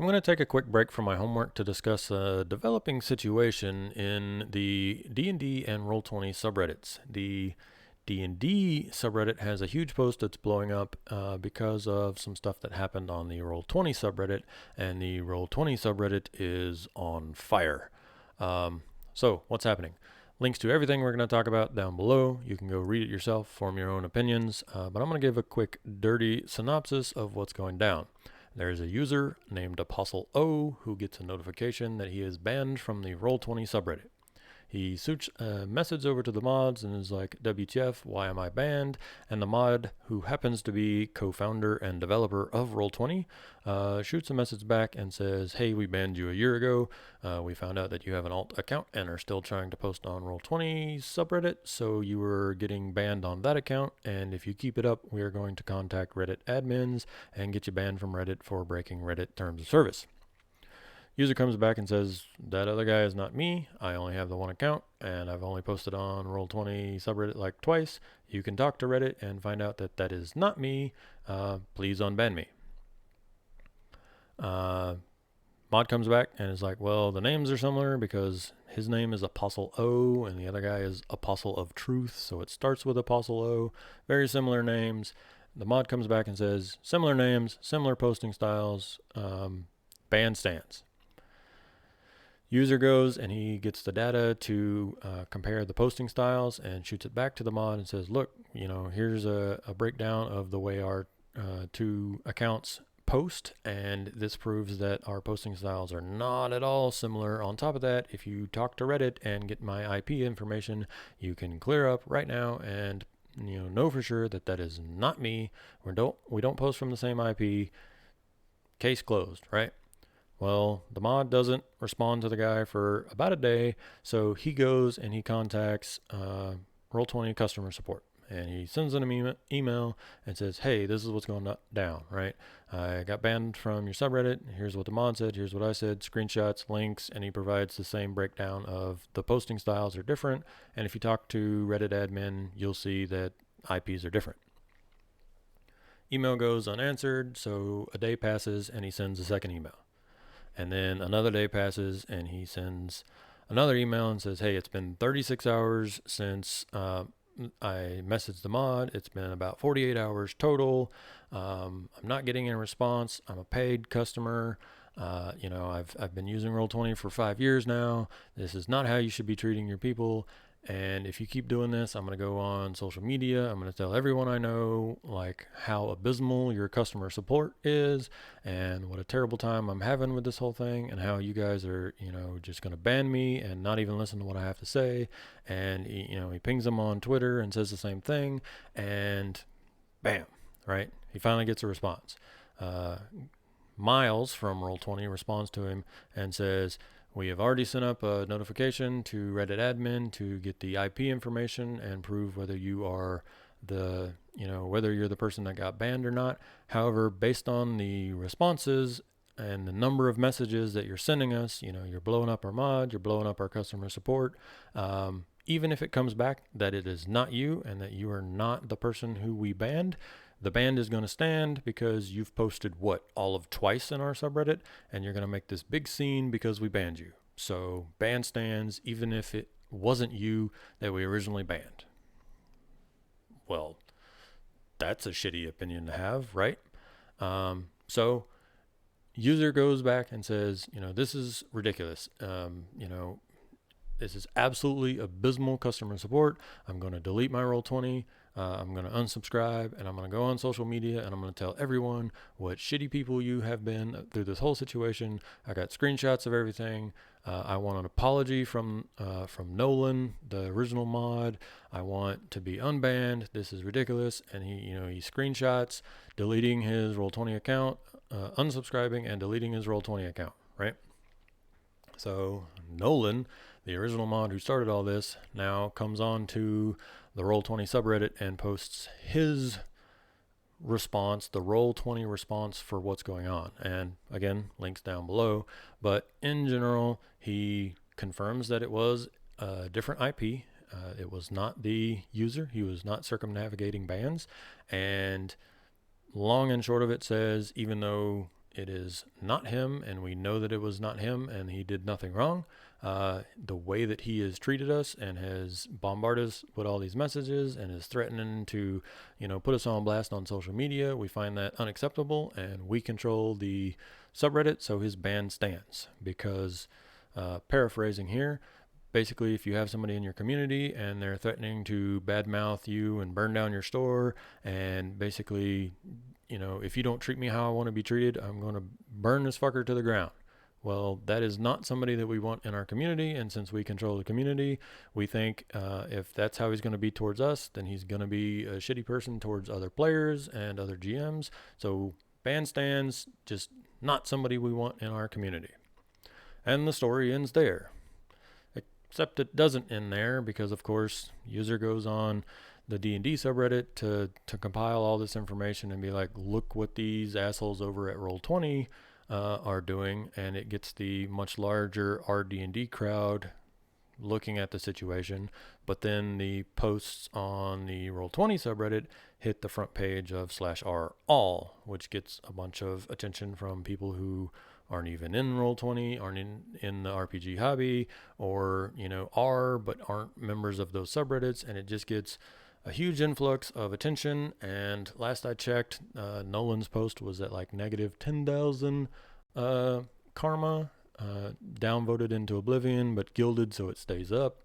I'm going to take a quick break from my homework to discuss a developing situation in the D&D and Roll20 subreddits. The D&D subreddit has a huge post that's blowing up because of some stuff that happened on the Roll20 subreddit, and the Roll20 subreddit is on fire. So what's happening? Links to everything we're going to talk about down below. You can go read it yourself, form your own opinions, but I'm going to give a quick dirty synopsis of what's going down. There's a user named Apostle O who gets a notification that he is banned from the Roll20 subreddit. He shoots a message over to the mods and is like, WTF, why am I banned? And the mod, who happens to be co-founder and developer of Roll20, shoots a message back and says, hey, we banned you a year ago. We found out that you have an alt account and are still trying to post on Roll20 subreddit, so you were getting banned on that account, and if you keep it up, we are going to contact Reddit admins and get you banned from Reddit for breaking Reddit terms of service. User comes back and says, that other guy is not me. I only have the one account, and I've only posted on Roll20 subreddit like twice. You can talk to Reddit and find out that that is not me. Please unban me. Mod comes back and is like, well, the names are similar because his name is Apostle O and the other guy is Apostle of Truth, so it starts with Apostle O. Very similar names. The mod comes back and says, similar names, similar posting styles, ban stands. User goes and he gets the data to compare the posting styles and shoots it back to the mod and says, look, here's a breakdown of the way our two accounts post, and this proves that our posting styles are not at all similar. On top of that, if you talk to Reddit and get my IP information, you can clear up right now and know for sure that that is not me. We don't post from the same IP. Case closed, right? Well, the mod doesn't respond to the guy for about a day, so he goes and he contacts Roll20 customer support, and he sends them an email and says, hey, this is what's going down, right? I got banned from your subreddit. Here's what the mod said. Here's what I said. Screenshots, links, and he provides the same breakdown of the posting styles are different, and if you talk to Reddit admin, you'll see that IPs are different. Email goes unanswered, so a day passes, and he sends a second email. And then another day passes and he sends another email and says, hey, it's been 36 hours since I messaged the mod. It's been about 48 hours total. I'm not getting a response. I'm a paid customer. I've been using Roll20 for 5 years now. This is not how you should be treating your people. And if you keep doing this, I'm going to go on social media. I'm going to tell everyone I know like how abysmal your customer support is and what a terrible time I'm having with this whole thing, and how you guys are, just going to ban me and not even listen to what I have to say. And he pings them on Twitter and says the same thing, and bam, right? He finally gets a response. Miles from Roll20 responds to him and says, we have already sent up a notification to Reddit admin to get the IP information and prove whether you are whether you're the person that got banned or not. However, based on the responses and the number of messages that you're sending us, you're blowing up our mod, you're blowing up our customer support. Even if it comes back that it is not you and that you are not the person who we banned, the ban is going to stand because you've posted all of twice in our subreddit, and you're going to make this big scene because we banned you. So ban stands even if it wasn't you that we originally banned. Well, that's a shitty opinion to have, right? So user goes back and says, this is ridiculous. This is absolutely abysmal customer support. I'm going to delete my Roll20. I'm going to unsubscribe, and I'm going to go on social media, and I'm going to tell everyone what shitty people you have been through this whole situation. I got screenshots of everything. I want an apology from Nolan, the original mod. I want to be unbanned. This is ridiculous. And he screenshots deleting his Roll20 account, unsubscribing and deleting his Roll20 account, right? So Nolan, the original mod who started all this, now comes on to the Roll20 subreddit and posts his response, the Roll20 response for what's going on. And again, links down below. But in general, he confirms that it was a different IP. It was not the user. He was not circumnavigating bans. And long and short of it says, even though it is not him, and we know that it was not him, and he did nothing wrong. The way that he has treated us and has bombarded us with all these messages and is threatening to, put us on blast on social media, we find that unacceptable, and we control the subreddit, so his ban stands. Because, paraphrasing here, basically, if you have somebody in your community and they're threatening to badmouth you and burn down your store, and basically, if you don't treat me how I want to be treated, I'm going to burn this fucker to the ground. Well, that is not somebody that we want in our community, and since we control the community, we think if that's how he's going to be towards us, then he's going to be a shitty person towards other players and other GMs. So ban stands, just not somebody we want in our community. And the story ends there. Except it doesn't end there, because of course user goes on the D&D subreddit to compile all this information and be like, look what these assholes over at Roll20 are doing, and it gets the much larger RD&D crowd looking at the situation. But then the posts on the Roll20 subreddit hit the front page of /r all, which gets a bunch of attention from people who aren't even in Roll20, aren't in the RPG hobby, or are but aren't members of those subreddits, and it just gets a huge influx of attention. And last I checked, Nolan's post was at like negative 10,000 karma, downvoted into oblivion, but gilded so it stays up.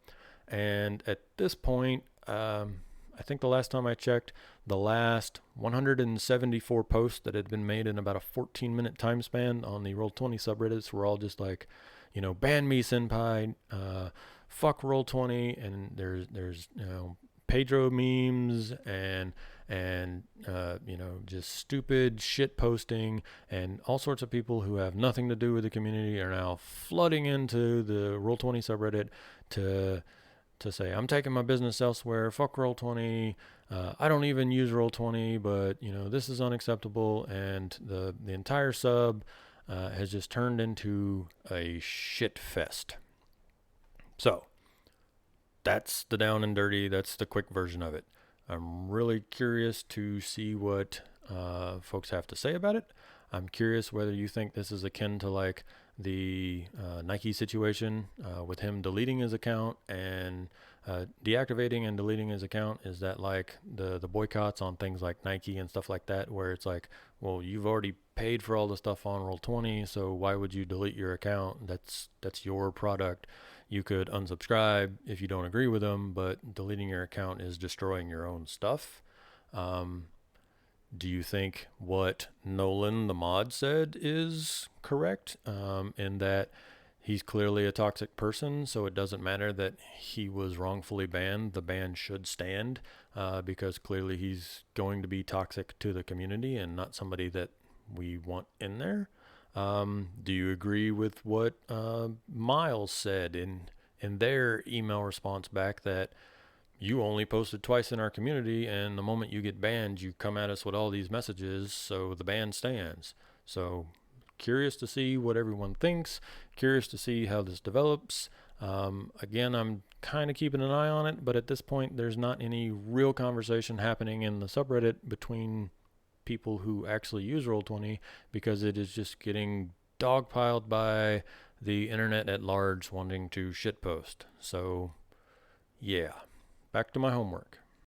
And at this point, I think the last time I checked, the last 174 posts that had been made in about a 14-minute time span on the Roll20 subreddits were all just like, ban me, senpai, fuck Roll20, and there's Pedro memes and just stupid shit posting, and all sorts of people who have nothing to do with the community are now flooding into the Roll20 subreddit to say, I'm taking my business elsewhere, fuck Roll20, I don't even use Roll20, but this is unacceptable. And the entire sub has just turned into a shit fest. So that's the down and dirty. That's the quick version of it. I'm really curious to see what folks have to say about it. I'm curious whether you think this is akin to like the Nike situation with him deleting his account and deactivating and deleting his account. Is that like the boycotts on things like Nike and stuff like that, where it's like, well, you've already paid for all the stuff on Roll20, so why would you delete your account? That's your product. You could unsubscribe if you don't agree with them, but deleting your account is destroying your own stuff. Do you think what Nolan the mod said is correct, in that he's clearly a toxic person, so it doesn't matter that he was wrongfully banned, the ban should stand, because clearly he's going to be toxic to the community and not somebody that we want in there? Do you agree with what Miles said in their email response back, that you only posted twice in our community, and the moment you get banned, you come at us with all these messages, so the ban stands? So curious to see what everyone thinks, curious to see how this develops. Again, I'm kind of keeping an eye on it, but at this point, there's not any real conversation happening in the subreddit between people who actually use Roll20, because it is just getting dogpiled by the internet at large wanting to shitpost. So yeah, back to my homework.